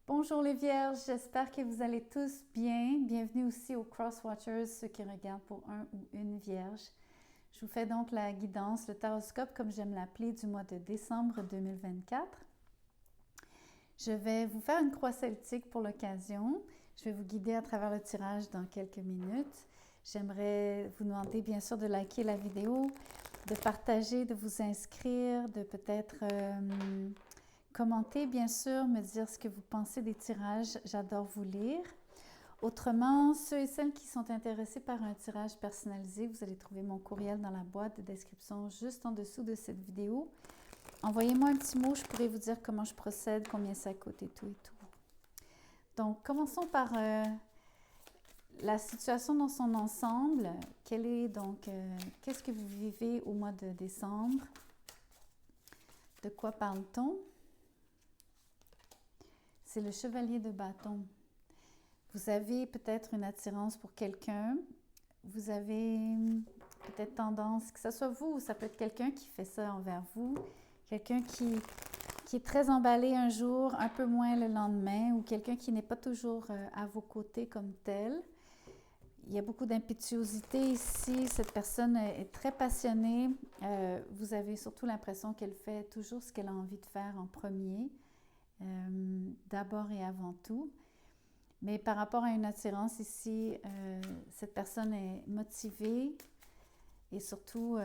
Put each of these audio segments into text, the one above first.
Bonjour les vierges, j'espère que vous allez tous bien. Bienvenue aussi aux Cross Watchers, ceux qui regardent pour un ou une vierge. Je vous fais donc la guidance, le taroscope comme j'aime l'appeler, du mois de décembre 2024. Je vais vous faire une croix celtique pour l'occasion. Je vais vous guider à travers le tirage dans quelques minutes. J'aimerais vous demander bien sûr de liker la vidéo, de partager, de vous inscrire, de peut-être commenter bien sûr, me dire ce que vous pensez des tirages. J'adore vous lire. Autrement, ceux et celles qui sont intéressés par un tirage personnalisé, vous allez trouver mon courriel dans la boîte de description juste en dessous de cette vidéo. Envoyez-moi un petit mot, je pourrai vous dire comment je procède, combien ça coûte et tout et tout. Donc, commençons par la situation dans son ensemble. Qu'est-ce que vous vivez au mois de décembre? De quoi parle-t-on? C'est le chevalier de bâton. Vous avez peut-être une attirance pour quelqu'un. Vous avez peut-être tendance, que ce soit vous ou ça peut être quelqu'un qui fait ça envers vous. Quelqu'un qui est très emballé un jour, un peu moins le lendemain, ou quelqu'un qui n'est pas toujours à vos côtés comme tel. Il y a beaucoup d'impétuosité ici. Cette personne est très passionnée. Vous avez surtout l'impression qu'elle fait toujours ce qu'elle a envie de faire en premier, d'abord et avant tout. Mais par rapport à une attirance ici, cette personne est motivée et surtout,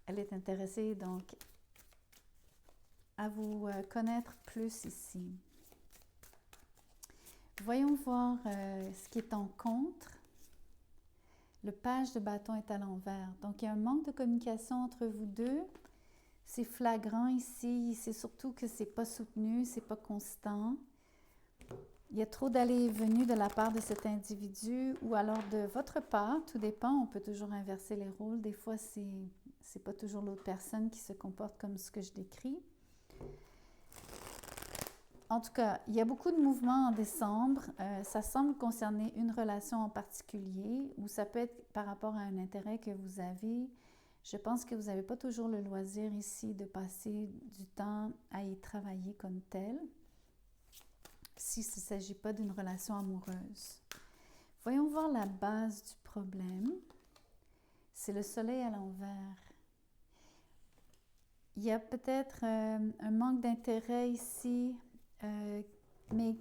elle est intéressée donc à vous connaître plus ici. Voyons voir ce qui est en contre. Le page de bâton est à l'envers. Donc, il y a un manque de communication entre vous deux. C'est flagrant ici. C'est surtout que c'est pas soutenu, c'est pas constant. Il y a trop d'allées et venues de la part de cet individu ou alors de votre part. Tout dépend. On peut toujours inverser les rôles. Des fois, c'est pas toujours l'autre personne qui se comporte comme ce que je décris. En tout cas, il y a beaucoup de mouvements en décembre. Ça semble concerner une relation en particulier ou ça peut être par rapport à un intérêt que vous avez. Je pense que vous n'avez pas toujours le loisir ici de passer du temps à y travailler comme tel, s'il ne s'agit pas d'une relation amoureuse. Voyons voir la base du problème. C'est le soleil à l'envers. Il y a peut-être un manque d'intérêt ici, mais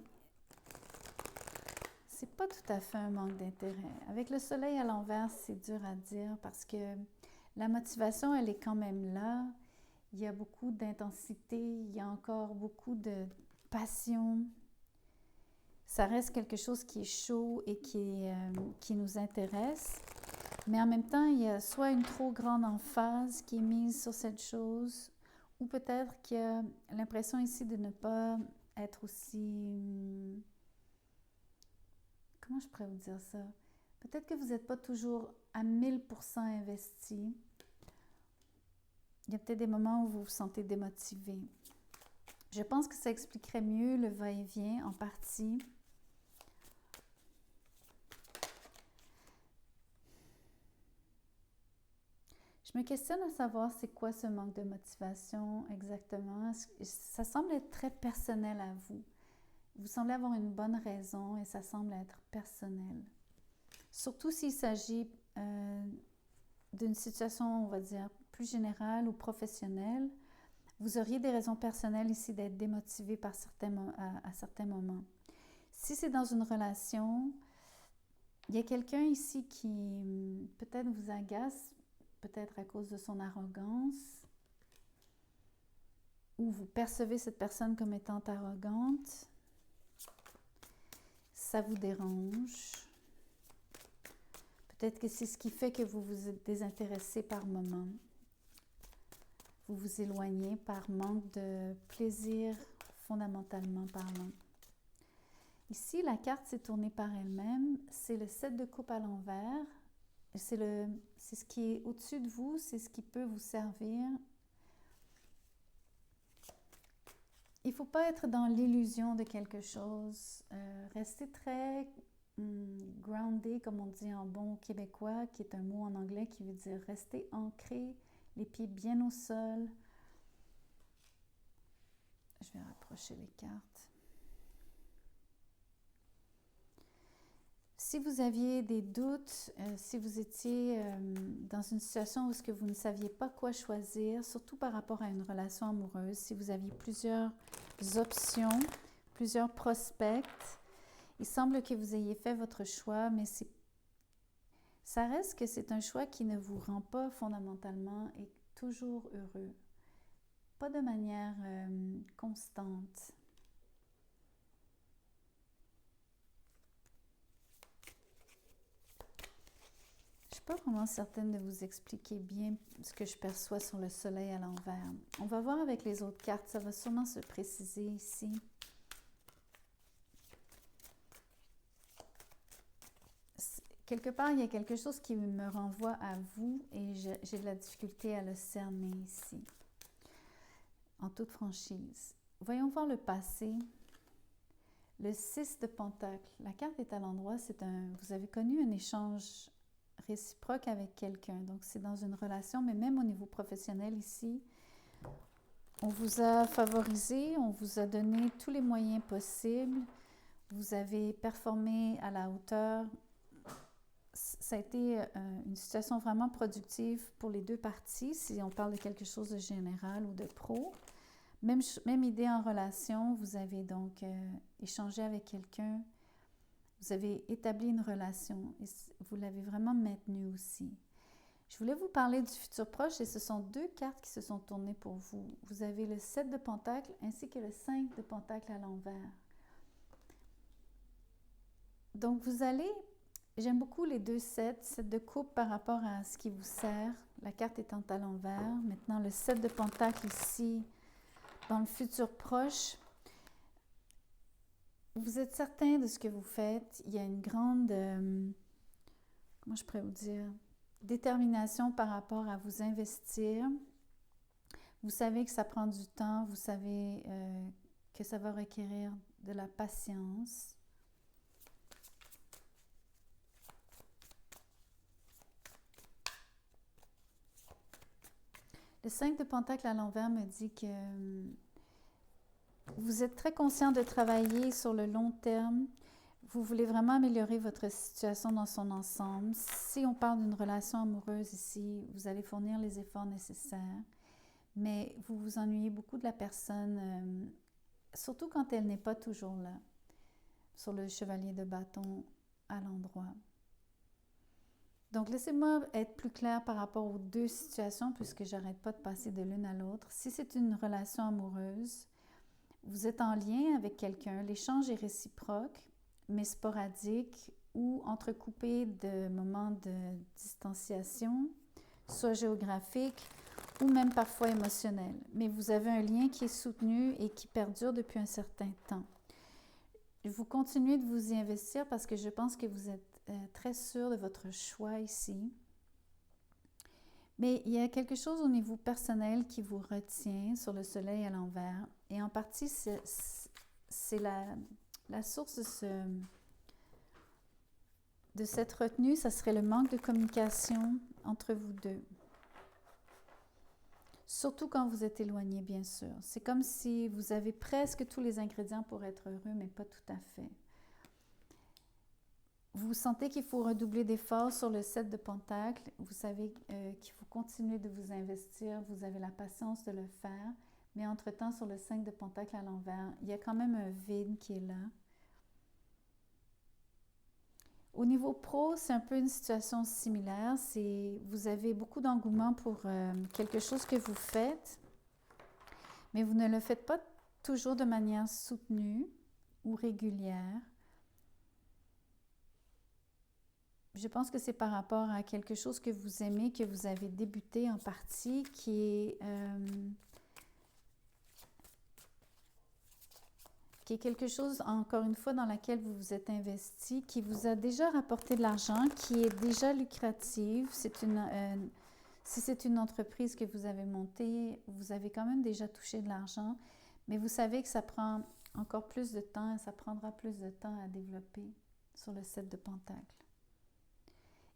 c'est pas tout à fait un manque d'intérêt. Avec le soleil à l'envers, c'est dur à dire parce que la motivation, elle est quand même là. Il y a beaucoup d'intensité, il y a encore beaucoup de passion. Ça reste quelque chose qui est chaud et qui nous intéresse. Mais en même temps, il y a soit une trop grande emphase qui est mise sur cette chose, ou peut-être qu'il y a l'impression ici de ne pas être aussi... Comment je pourrais vous dire ça? Peut-être que vous n'êtes pas toujours à 1000% investi. Il y a peut-être des moments où vous vous sentez démotivé. Je pense que ça expliquerait mieux le va-et-vient en partie. Je me questionne à savoir c'est quoi ce manque de motivation exactement. Ça semble être très personnel à vous. Vous semblez avoir une bonne raison et ça semble être personnel. Surtout s'il s'agit d'une situation, on va dire, plus générale ou professionnelle. Vous auriez des raisons personnelles ici d'être démotivé à certains moments. Si c'est dans une relation, il y a quelqu'un ici qui peut-être vous agace, peut-être à cause de son arrogance, ou vous percevez cette personne comme étant arrogante, ça vous dérange. Peut-être que c'est ce qui fait que vous vous désintéressez par moment. Vous vous éloignez par manque de plaisir, fondamentalement parlant. Ici, la carte s'est tournée par elle-même. C'est le 7 de coupe à l'envers. C'est ce qui est au-dessus de vous, c'est ce qui peut vous servir. Il ne faut pas être dans l'illusion de quelque chose. Restez très grounded, comme on dit en bon québécois, qui est un mot en anglais qui veut dire rester ancré, les pieds bien au sol. Je vais rapprocher approcher les cartes. Si vous aviez des doutes, si vous étiez dans une situation où vous ne saviez pas quoi choisir, surtout par rapport à une relation amoureuse, si vous aviez plusieurs options, plusieurs prospects, il semble que vous ayez fait votre choix, mais ça reste que c'est un choix qui ne vous rend pas fondamentalement et toujours heureux. Pas de manière constante. Je ne suis pas vraiment certaine de vous expliquer bien ce que je perçois sur le soleil à l'envers. On va voir avec les autres cartes, ça va sûrement se préciser ici. Quelque part, il y a quelque chose qui me renvoie à vous et j'ai de la difficulté à le cerner ici, en toute franchise. Voyons voir le passé. Le 6 de Pentacle. La carte est à l'endroit, vous avez connu un échange réciproque avec quelqu'un. Donc, c'est dans une relation, mais même au niveau professionnel ici, on vous a favorisé, on vous a donné tous les moyens possibles. Vous avez performé à la hauteur. Ça a été une situation vraiment productive pour les deux parties, si on parle de quelque chose de général ou de pro. Même idée en relation, vous avez donc échangé avec quelqu'un, vous avez établi une relation et vous l'avez vraiment maintenue aussi. Je voulais vous parler du futur proche et ce sont deux cartes qui se sont tournées pour vous. Vous avez le 7 de Pentacle ainsi que le 5 de Pentacle à l'envers. Donc j'aime beaucoup les deux sets de coupe par rapport à ce qui vous sert, la carte étant à l'envers. Maintenant, le 7 de Pentacle ici, dans le futur proche, vous êtes certain de ce que vous faites. Il y a une grande, comment je pourrais vous dire, détermination par rapport à vous investir. Vous savez que ça prend du temps, vous savez que ça va requérir de la patience. Le 5 de Pentacle à l'envers me dit que vous êtes très conscient de travailler sur le long terme. Vous voulez vraiment améliorer votre situation dans son ensemble. Si on parle d'une relation amoureuse ici, vous allez fournir les efforts nécessaires, mais vous vous ennuyez beaucoup de la personne, surtout quand elle n'est pas toujours là, sur le chevalier de bâton à l'endroit. Donc, laissez-moi être plus claire par rapport aux deux situations, puisque j'arrête pas de passer de l'une à l'autre. Si c'est une relation amoureuse, vous êtes en lien avec quelqu'un, l'échange est réciproque, mais sporadique ou entrecoupé de moments de distanciation, soit géographique ou même parfois émotionnel. Mais vous avez un lien qui est soutenu et qui perdure depuis un certain temps. Vous continuez de vous y investir parce que je pense que vous êtes très sûr de votre choix ici. Mais il y a quelque chose au niveau personnel qui vous retient sur le soleil à l'envers. Et en partie, c'est la source de cette retenue, ça serait le manque de communication entre vous deux. Surtout quand vous êtes éloigné, bien sûr. C'est comme si vous avez presque tous les ingrédients pour être heureux, mais pas tout à fait. Vous sentez qu'il faut redoubler d'efforts sur le 7 de Pentacle. Vous savez qu'il faut continuer de vous investir. Vous avez la patience de le faire. Mais entre-temps, sur le 5 de Pentacle à l'envers, il y a quand même un vide qui est là. Au niveau pro, c'est un peu une situation similaire. Vous avez beaucoup d'engouement pour quelque chose que vous faites, mais vous ne le faites pas toujours de manière soutenue ou régulière. Je pense que c'est par rapport à quelque chose que vous aimez, que vous avez débuté en partie, qui est quelque chose, encore une fois, dans laquelle vous vous êtes investi, qui vous a déjà rapporté de l'argent, qui est déjà lucrative. Si c'est une entreprise que vous avez montée, vous avez quand même déjà touché de l'argent, mais vous savez que ça prend encore plus de temps et ça prendra plus de temps à développer sur le 7 de Pentacle.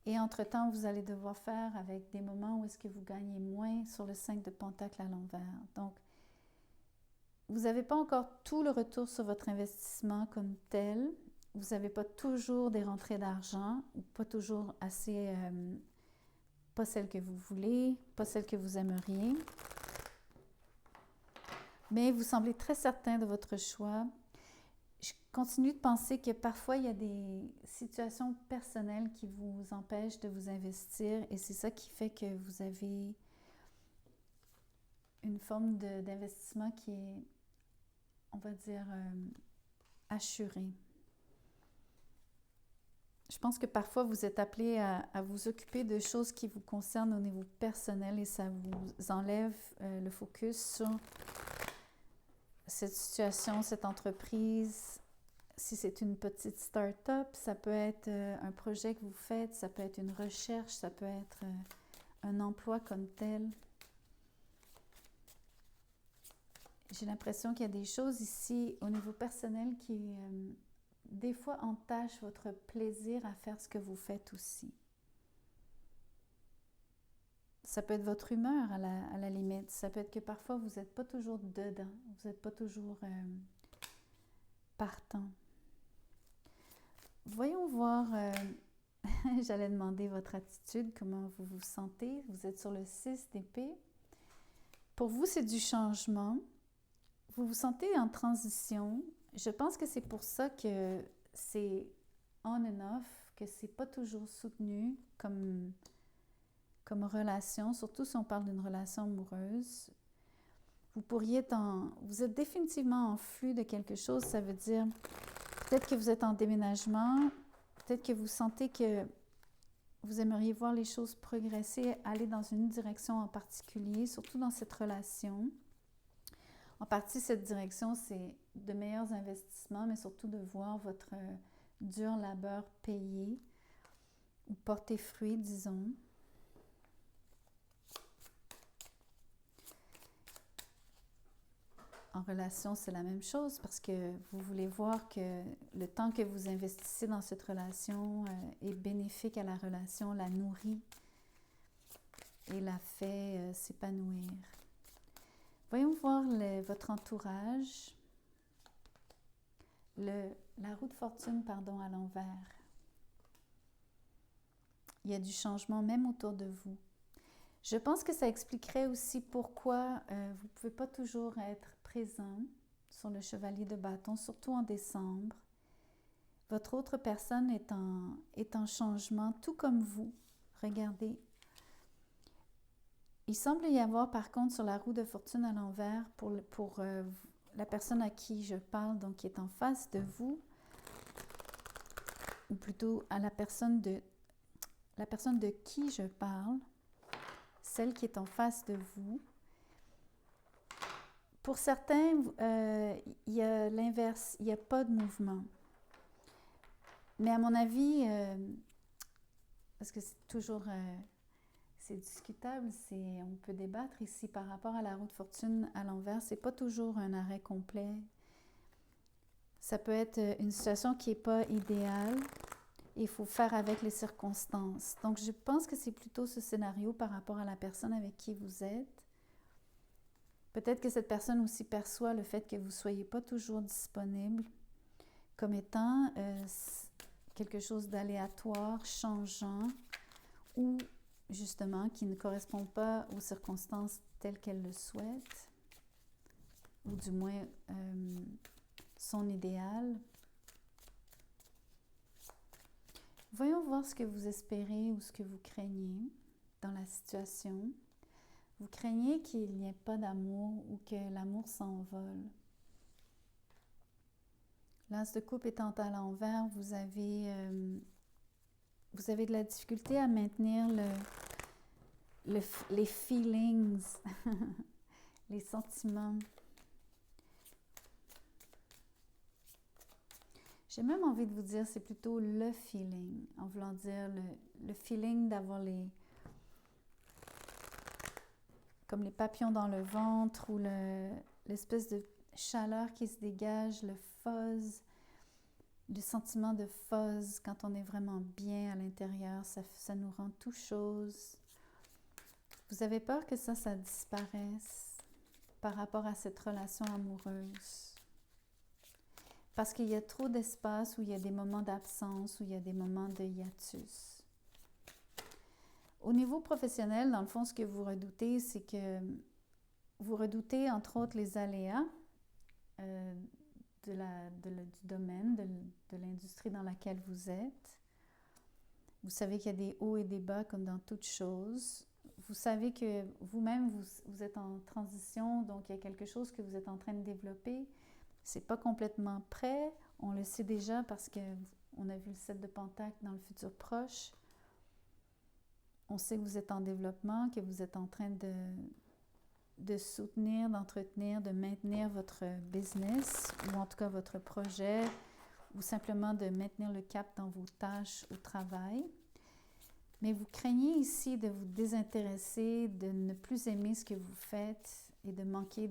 Et entre-temps, vous allez devoir faire avec des moments où est-ce que vous gagnez moins sur le 5 de Pentacle à l'envers. Donc, vous n'avez pas encore tout le retour sur votre investissement comme tel. Vous n'avez pas toujours des rentrées d'argent ou pas toujours assez, pas celles que vous voulez, pas celles que vous aimeriez. Mais vous semblez très certain de votre choix. Je continue de penser que parfois, il y a des situations personnelles qui vous empêchent de vous investir et c'est ça qui fait que vous avez une forme d'investissement qui est, on va dire, assurée. Je pense que parfois, vous êtes appelé à vous occuper de choses qui vous concernent au niveau personnel et ça vous enlève le focus sur cette situation, cette entreprise. Si c'est une petite start-up, ça peut être un projet que vous faites, ça peut être une recherche, ça peut être un emploi comme tel. J'ai l'impression qu'il y a des choses ici au niveau personnel qui, des fois, entachent votre plaisir à faire ce que vous faites aussi. Ça peut être votre humeur à la limite. Ça peut être que parfois, vous n'êtes pas toujours dedans. Vous n'êtes pas toujours partant. Voyons voir, j'allais demander votre attitude, comment vous vous sentez. Vous êtes sur le 6 d'épée. Pour vous, c'est du changement. Vous vous sentez en transition. Je pense que c'est pour ça que c'est on and off, que c'est pas toujours soutenu comme relation, surtout si on parle d'une relation amoureuse. Vous êtes définitivement en flux de quelque chose, ça veut dire peut-être que vous êtes en déménagement, peut-être que vous sentez que vous aimeriez voir les choses progresser, aller dans une direction en particulier, surtout dans cette relation. En partie, cette direction, c'est de meilleurs investissements, mais surtout de voir votre dur labeur payé ou porter fruit, disons. En relation, c'est la même chose parce que vous voulez voir que le temps que vous investissez dans cette relation est bénéfique à la relation, la nourrit et la fait s'épanouir. Voyons voir votre entourage. La roue de fortune, à l'envers. Il y a du changement même autour de vous. Je pense que ça expliquerait aussi pourquoi vous ne pouvez pas toujours être présent sur le chevalier de bâton, surtout en décembre. Votre autre personne est en changement, tout comme vous. Regardez. Il semble y avoir par contre sur la roue de fortune à l'envers pour la personne à qui je parle, donc qui est en face de vous, ou plutôt à la personne de qui je parle, celle qui est en face de vous. Pour certains, il y a l'inverse, il n'y a pas de mouvement. Mais à mon avis, parce que c'est toujours, c'est discutable, on peut débattre ici par rapport à la roue de fortune à l'envers, c'est pas toujours un arrêt complet. Ça peut être une situation qui n'est pas idéale. Il faut faire avec les circonstances. Donc, je pense que c'est plutôt ce scénario par rapport à la personne avec qui vous êtes. Peut-être que cette personne aussi perçoit le fait que vous ne soyez pas toujours disponible comme étant quelque chose d'aléatoire, changeant, ou justement qui ne correspond pas aux circonstances telles qu'elle le souhaite, ou du moins son idéal. Voyons voir ce que vous espérez ou ce que vous craignez dans la situation. Vous craignez qu'il n'y ait pas d'amour ou que l'amour s'envole. L'as de coupe étant à l'envers, vous avez de la difficulté à maintenir les feelings, les sentiments. J'ai même envie de vous dire, c'est plutôt le feeling, en voulant dire le feeling d'avoir comme les papillons dans le ventre ou l'espèce de chaleur qui se dégage, le fuzz, le sentiment de fuzz quand on est vraiment bien à l'intérieur, ça nous rend tout chose. Vous avez peur que ça disparaisse par rapport à cette relation amoureuse. Parce qu'il y a trop d'espace où il y a des moments d'absence, où il y a des moments de hiatus. Au niveau professionnel, dans le fond, ce que vous redoutez, c'est que vous redoutez, entre autres, les aléas du domaine, de l'industrie dans laquelle vous êtes. Vous savez qu'il y a des hauts et des bas comme dans toute chose. Vous savez que vous-même, vous êtes en transition, donc il y a quelque chose que vous êtes en train de développer. C'est pas complètement prêt, on le sait déjà parce qu'on a vu le 7 de Pentacle dans le futur proche. On sait que vous êtes en développement, que vous êtes en train de soutenir, d'entretenir, de maintenir votre business ou en tout cas votre projet ou simplement de maintenir le cap dans vos tâches au travail. Mais vous craignez ici de vous désintéresser, de ne plus aimer ce que vous faites et de manquer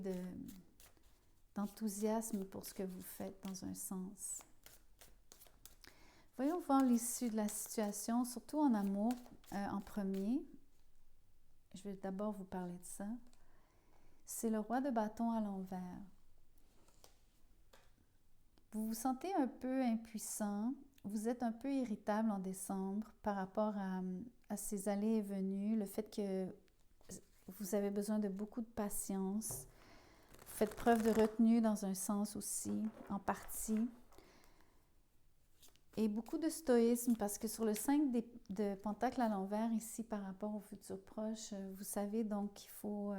d'enthousiasme pour ce que vous faites dans un sens. Voyons voir l'issue de la situation, surtout en amour en premier. Je vais d'abord vous parler de ça. C'est le roi de bâton à l'envers. Vous vous sentez un peu impuissant, vous êtes un peu irritable en décembre par rapport à ces allées et venues, le fait que vous avez besoin de beaucoup de patience. Vous faites preuve de retenue dans un sens aussi, en partie. Et beaucoup de stoïsme, parce que sur le 5 de Pentacle à l'envers, ici par rapport au futur proche, vous savez donc qu'il faut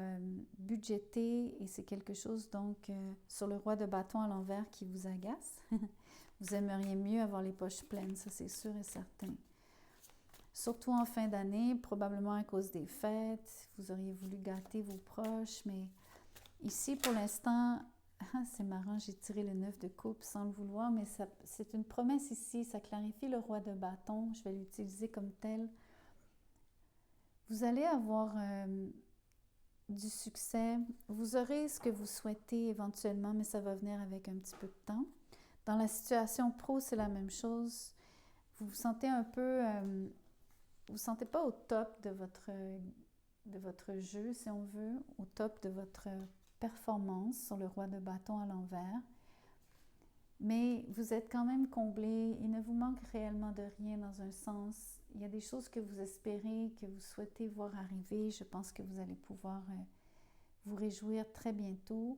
budgéter, et c'est quelque chose donc sur le roi de bâton à l'envers qui vous agace. Vous aimeriez mieux avoir les poches pleines, ça c'est sûr et certain. Surtout en fin d'année, probablement à cause des fêtes, vous auriez voulu gâter vos proches, mais ici pour l'instant, c'est marrant, j'ai tiré le 9 de coupe sans le vouloir, mais c'est une promesse ici, ça clarifie le roi de bâton, je vais l'utiliser comme tel. Vous allez avoir du succès, vous aurez ce que vous souhaitez éventuellement, mais ça va venir avec un petit peu de temps. Dans la situation pro, c'est la même chose. Vous vous sentez un peu, vous ne vous sentez pas au top de votre jeu, si on veut, au top de votre performance sur le roi de bâton à l'envers. Mais vous êtes quand même comblé, il ne vous manque réellement de rien dans un sens. Il y a des choses que vous espérez, que vous souhaitez voir arriver. Je pense que vous allez pouvoir vous réjouir très bientôt.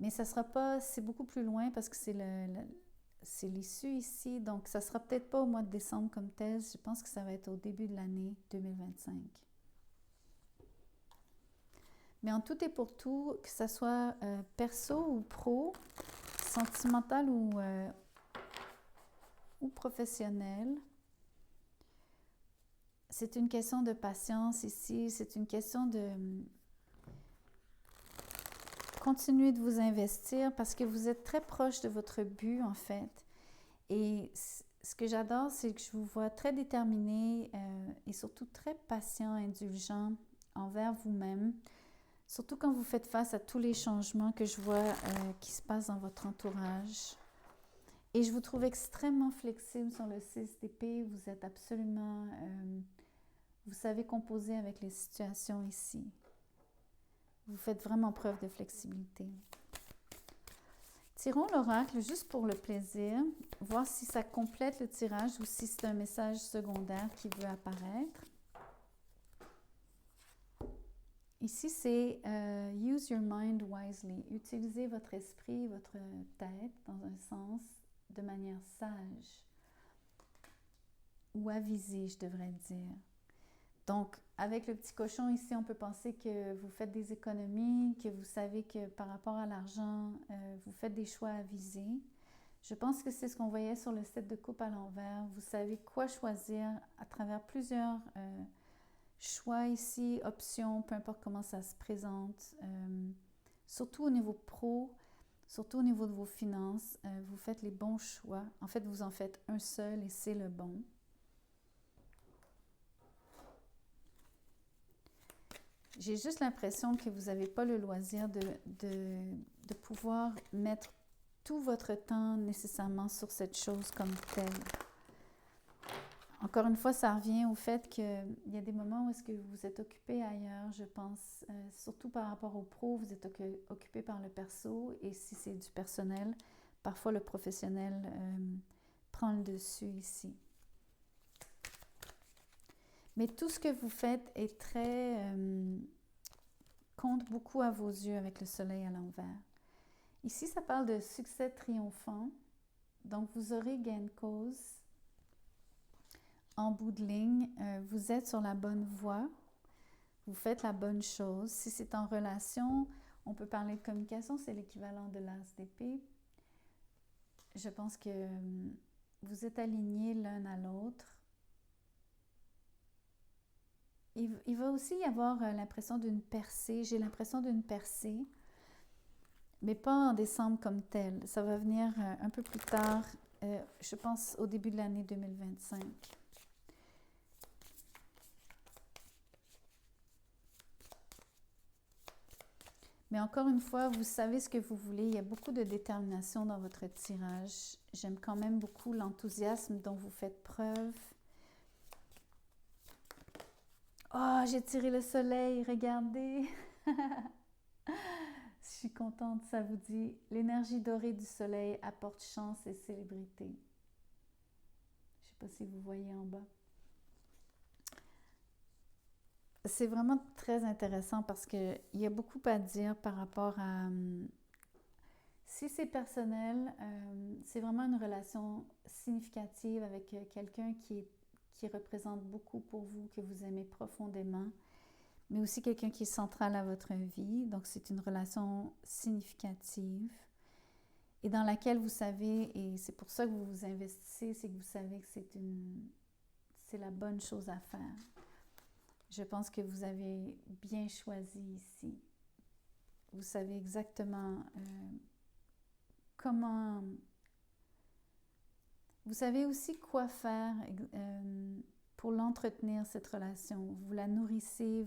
Mais ça sera pas, c'est beaucoup plus loin parce que c'est l'issue ici. Donc, ça sera peut-être pas au mois de décembre comme tel. Je pense que ça va être au début de l'année 2025. Mais en tout et pour tout, que ce soit perso ou pro, sentimental ou professionnel, c'est une question de patience ici, c'est une question de continuer de vous investir parce que vous êtes très proche de votre but en fait. Et ce que j'adore, c'est que je vous vois très déterminé et surtout très patient, indulgent envers vous-même. Surtout quand vous faites face à tous les changements que je vois qui se passent dans votre entourage. Et je vous trouve extrêmement flexible sur le 6 d'épée. Vous êtes absolument... vous savez composer avec les situations ici. Vous faites vraiment preuve de flexibilité. Tirons l'oracle juste pour le plaisir. Voir si ça complète le tirage ou si c'est un message secondaire qui veut apparaître. Ici, c'est use your mind wisely. Utilisez votre esprit, votre tête, dans un sens, de manière sage. Ou avisée, je devrais dire. Donc, avec le petit cochon ici, on peut penser que vous faites des économies, que vous savez que par rapport à l'argent, vous faites des choix avisés. Je pense que c'est ce qu'on voyait sur le 7 de coupe à l'envers. Vous savez quoi choisir à travers plusieurs choix ici, options, peu importe comment ça se présente. Surtout au niveau pro, surtout au niveau de vos finances, vous faites les bons choix. En fait, vous en faites un seul et c'est le bon. J'ai juste l'impression que vous n'avez pas le loisir de pouvoir mettre tout votre temps nécessairement sur cette chose comme telle. Encore une fois, ça revient au fait qu'il y a des moments où est-ce que vous êtes occupé ailleurs, je pense, surtout par rapport au pro, vous êtes occupé par le perso, et si c'est du personnel, parfois le professionnel prend le dessus ici. Mais tout ce que vous faites est compte beaucoup à vos yeux avec le soleil à l'envers. Ici, ça parle de succès triomphant, donc vous aurez gain de cause. En bout de ligne, vous êtes sur la bonne voie, vous faites la bonne chose. Si c'est en relation, on peut parler de communication, c'est l'équivalent de l'as d'épée. Je pense que vous êtes alignés l'un à l'autre. Il va aussi y avoir l'impression d'une percée, j'ai l'impression d'une percée, mais pas en décembre comme tel. Ça va venir un peu plus tard, je pense au début de l'année 2025. Mais encore une fois, vous savez ce que vous voulez. Il y a beaucoup de détermination dans votre tirage. J'aime quand même beaucoup l'enthousiasme dont vous faites preuve. Oh, j'ai tiré le soleil, regardez. Je suis contente, ça vous dit. L'énergie dorée du soleil apporte chance et célébrité. Je ne sais pas si vous voyez en bas. C'est vraiment très intéressant parce qu'il y a beaucoup à dire par rapport à... Si c'est personnel, c'est vraiment une relation significative avec quelqu'un qui représente beaucoup pour vous, que vous aimez profondément, mais aussi quelqu'un qui est central à votre vie. Donc, c'est une relation significative et dans laquelle vous savez, et c'est pour ça que vous vous investissez, c'est que vous savez que c'est la bonne chose à faire. Je pense que vous avez bien choisi ici. Vous savez exactement comment... Vous savez aussi quoi faire pour l'entretenir, cette relation. Vous la nourrissez,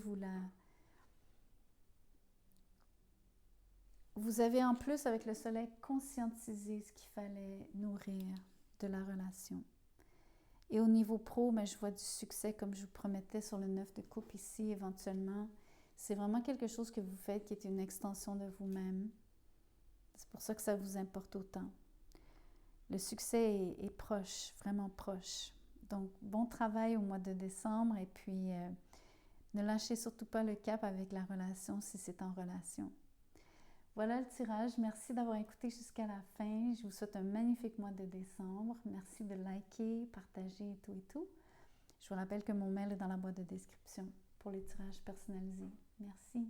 Vous avez en plus, avec le soleil, conscientisé ce qu'il fallait nourrir de la relation. Et au niveau pro, mais je vois du succès, comme je vous promettais sur le 9 de coupe ici, éventuellement. C'est vraiment quelque chose que vous faites qui est une extension de vous-même. C'est pour ça que ça vous importe autant. Le succès est proche, vraiment proche. Donc, bon travail au mois de décembre et puis ne lâchez surtout pas le cap avec la relation si c'est en relation. Voilà le tirage. Merci d'avoir écouté jusqu'à la fin. Je vous souhaite un magnifique mois de décembre. Merci de liker, partager et tout et tout. Je vous rappelle que mon mail est dans la boîte de description pour les tirages personnalisés. Merci.